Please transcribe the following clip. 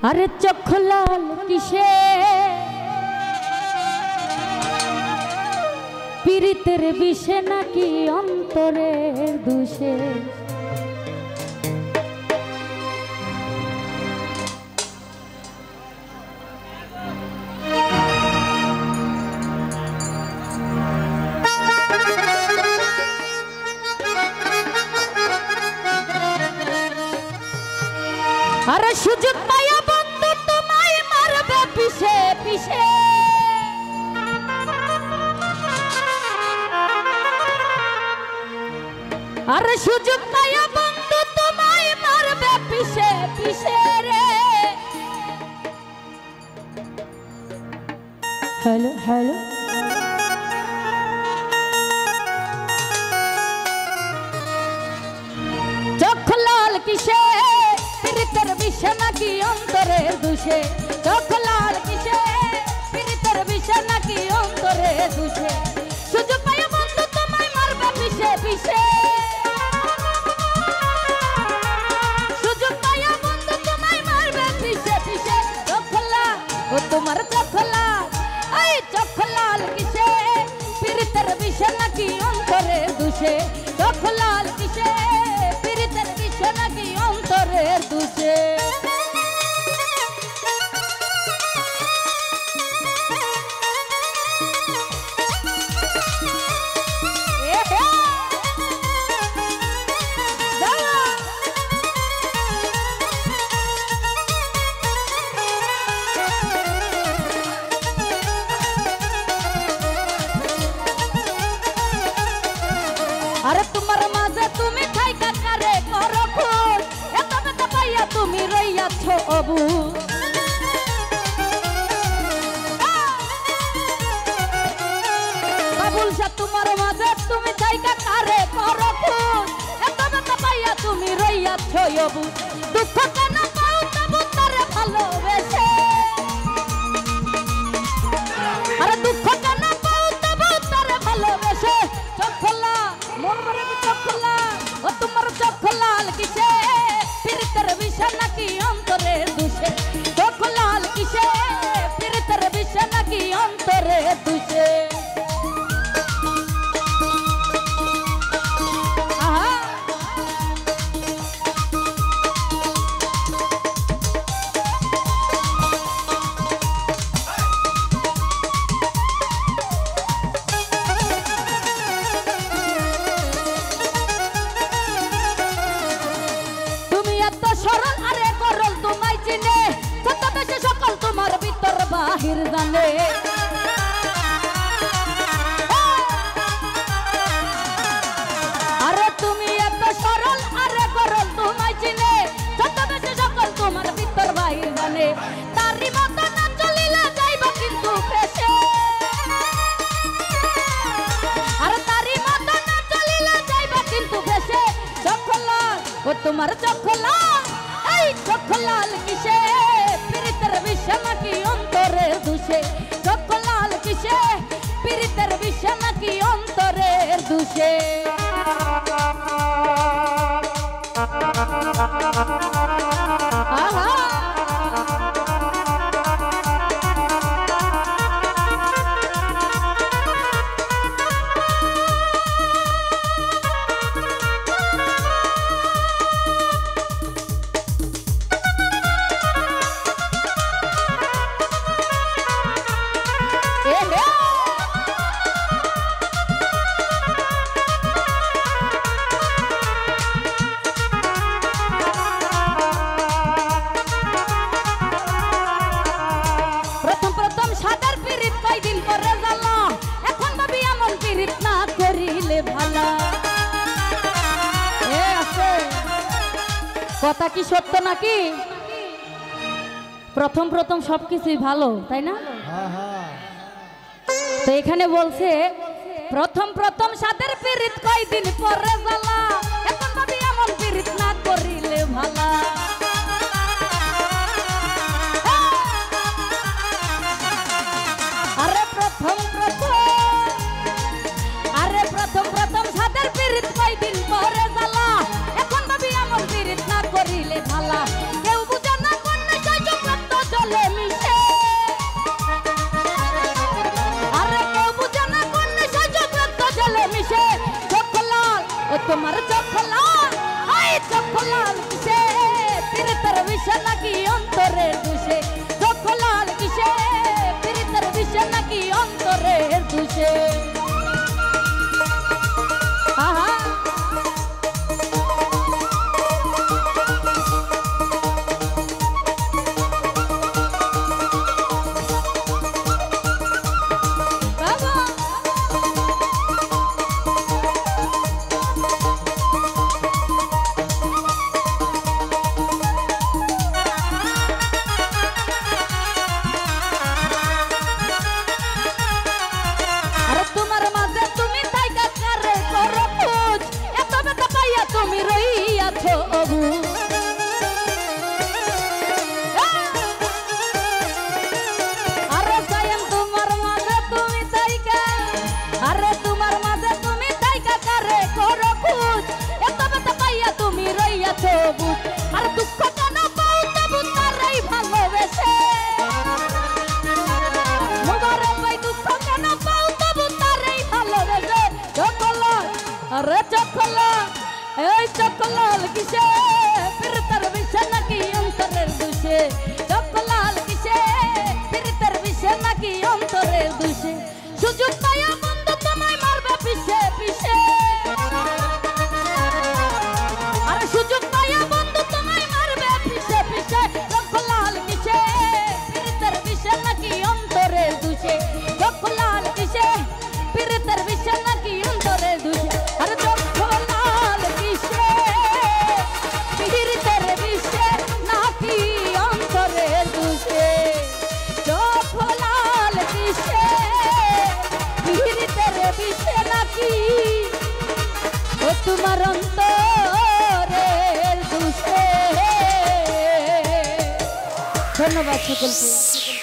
আরে চোখ লাল কিসে পীড়িতের বিষে নাকি অন্তরের দুষে আরে সুযোগ পায়া বন্ধু তোমায় মারবে পিছে পিছে আরে সুযোগ পায়া বন্ধু তোমায় মারবে পিছে পিছে রে হ্যালো হ্যালো চোখ লাল কিসে পীড়িতের বিষে নাকি অন্তরের দুষে চোখ লাল কিসে পীড়িতের বিষে নাকি অন্তরের দুষে সুযোগ পায় বন্ধু তোমায় মারবে পিছে পিছে সুযোগ পায় বন্ধু তোমায় মারবে পিছে পিছে চোখ লাল ও তোমার চোখ লাল এই চোখ লাল কিসে পীড়িতের বিষে নাকি অন্তরের দুষে চোখ লাল কিসে পীড়িতের বিষে নাকি অন্তরের দুষে আরে তোমার মাঝে তুমি থাইকা কারে করো খুন এত বেতা পাইয়া তুমি রইয়াছ অবু কাবুল শাহ তোমার মাঝে তুমি থাইকা কারে করো খুন এত বেতা পাইয়া তুমি রইয়াছ অবু দুঃখ কেন পাও তবু তারে ভালোবেসে আরে দুঃখ কেন পাও তবু তারে ভালোবেসে চোখ লাল মন ভরে চোখ লাল ও তোমার চোখ লাল কিসে পীড়িতের বিষে নাকি অন্তরের দুষে চোখ লাল কিসে পীড়িতের বিষে নাকি অন্তরের দুষে সরল আরে করল তোমায় চিনে কত বেশি সকল তোমার ভিতর বাহির জানে আরে তুমি এত সরল আরে করল তোমায় চিনে কত বেশি সকল তোমার ভিতর বাহির জানে তারি মতো না চলিলে যাইব কিন্তু পেছে আরে তারি মতো না চলিলে যাইব কিন্তু পেছে চোখ লাল ও তোমার চোখ লাল চোখ লাল কিসে পীড়িতের বিষে নাকি অন্তরের দুষে চোখ লাল কিসে পীড়িতের বিষে নাকি অন্তরের দুষে আহা কথা কি সত্য নাকি প্রথম প্রথম সবকিছুই ভালো তাই না তো এখানে বলছে প্রথম প্রথম সাদের পীড়িত কয়দিন পরে জ্বালা এখন ভাবি এমন পীড়িত না করিলে ভালা আরে প্রথম প্রথম সাদের পীড়িত কয়দিন পরে জ্বালা এখন ভাবি এমন পীড়িত না করিলে ভালা কেউ বুঝে না কোন তোমার চোখ লাল এই চোখ লাল কিসে পীড়িতের বিষে নাকি অন্তরের দোষে চোখ লাল কিসে পীড়িতের বিষে নাকি অন্তরের দোষে আহা আর দুঃখ কেন পাও তবু তারাই ভালোবেসে মোবারে পাই দুঃখ কেন পাও তবু তারাই ভালোবেসে চকলাল আরে চকলাল এই চকলাল কিসে পীড়িতের বিষে নাকি অন্তরের দোষে চকলাল কিসে পীড়িতের বিষে নাকি অন্তরের দোষে সুযোগ পায়া বন্ধু তোমায় মারবে পিছে পিছে আর সুযোগ পায়া বন্ধু তোমায় মারবে পিছে পিছে চকলাল কিসে পীড়িতের বিষে নাকি অন্তরের দোষে চকলাল কিসে পীড়িতের বিষে নাকি অন্তরের দোষে আর চকলাল কিসে পীড়িতের বিষে নাকি অন্তরের দোষে চকলাল কিসে পীড়িতের বিষে নাকি ও তোমার অন্তরের দোষে ধন্যবাদ সকলকে।